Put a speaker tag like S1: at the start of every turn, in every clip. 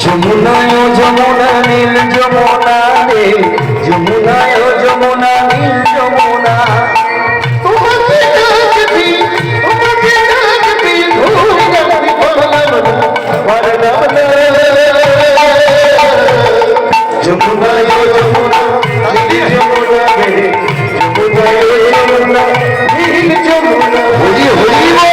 S1: যমুনা ও যমুনা নীল যমুনা রে, যমুনা ও যমুনা নীল যমুনা, তোমাকে ডাকবি, তোমাকে ডাকবি, ভুলে যাবি পারলাম না, পারলাম না। যমুনা ও যমুনা নীল যমুনা রে, যমুনা ও যমুনা নীল যমুনা। হরি হরি বল।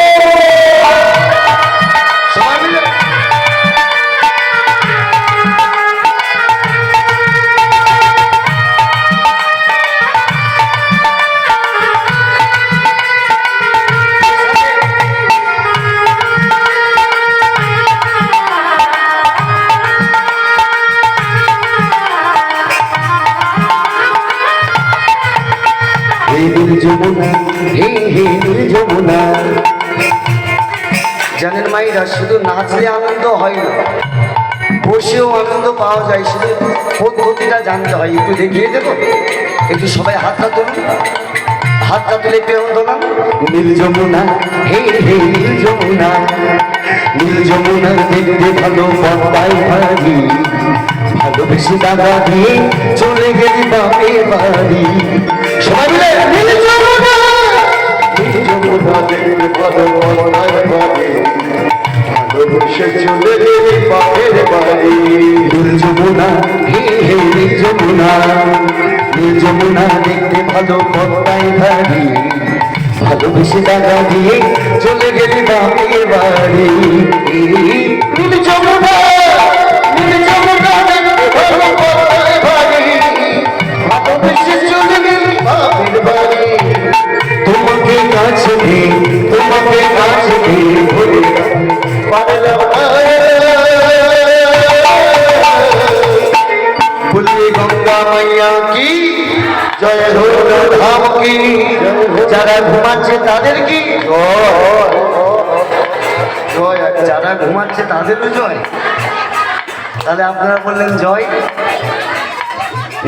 S1: যমুনা হে হে নীল যমুনা। জানেন মাইরা, শুধু নাচলে আনন্দ হয় না, বসেও আনন্দ পাওয়া যায়, শুধু পদ্ধতিটা জানতে হয়। একটু দেখিয়ে দেবো, একটু সবাই হাতটা তুলুন, হাতটা তুলে একটু তোলান। নীল যমুনা হে হে নীল যমুনা, নীল যমুনা দেখতে ভালো বড়াই ভারী, ভালোবেসে দাদা দিয়ে চলে গেলি বাপের বাড়ি। সবাই মিলে নীল যমুনা, নীল যমুনা দেখতে ভালো বড়াই ভারী, ভালোবেসে চলে গেলি বাপের বাড়ি। নীল যমুনা হে হে নীল যমুনা, নীল যমুনা দেখতে ভালো বড়াই ভারী, ভালোবেসে দাদা দিয়ে চলে গেলি বাপের বাড়ি। নীল যমুনা, নীল যমুনা দেখতে ভালো বড়াই ভারী, ভালোবেসে চলে গেলি বাপের বাড়ি। তোমাকে কাছে দে, তোমাকে কাছে দে, ভুলে পারলাম না। বলি গঙ্গা মাইয়া কি জয় হো, ধাম কি, যারা ঘুমাচ্ছে তাদের কি জয়, যারা ঘুমাচ্ছে তাদেরও জয়। তাহলে আপনারা বললেন জয়,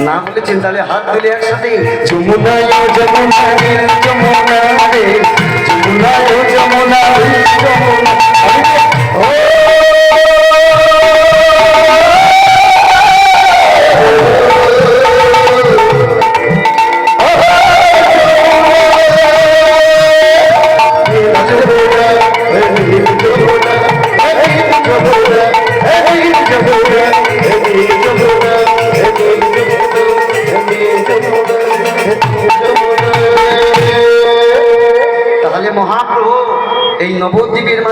S1: না বলেছেন তাহলে হাত তুলে একসাথে। যমুনা ও যমুনা নীল যমুনা রে, যমুনা ও যমুনা নীল যমুনা। তাহলে মহাপ্রভু এই নবদ্বীপের মাঝে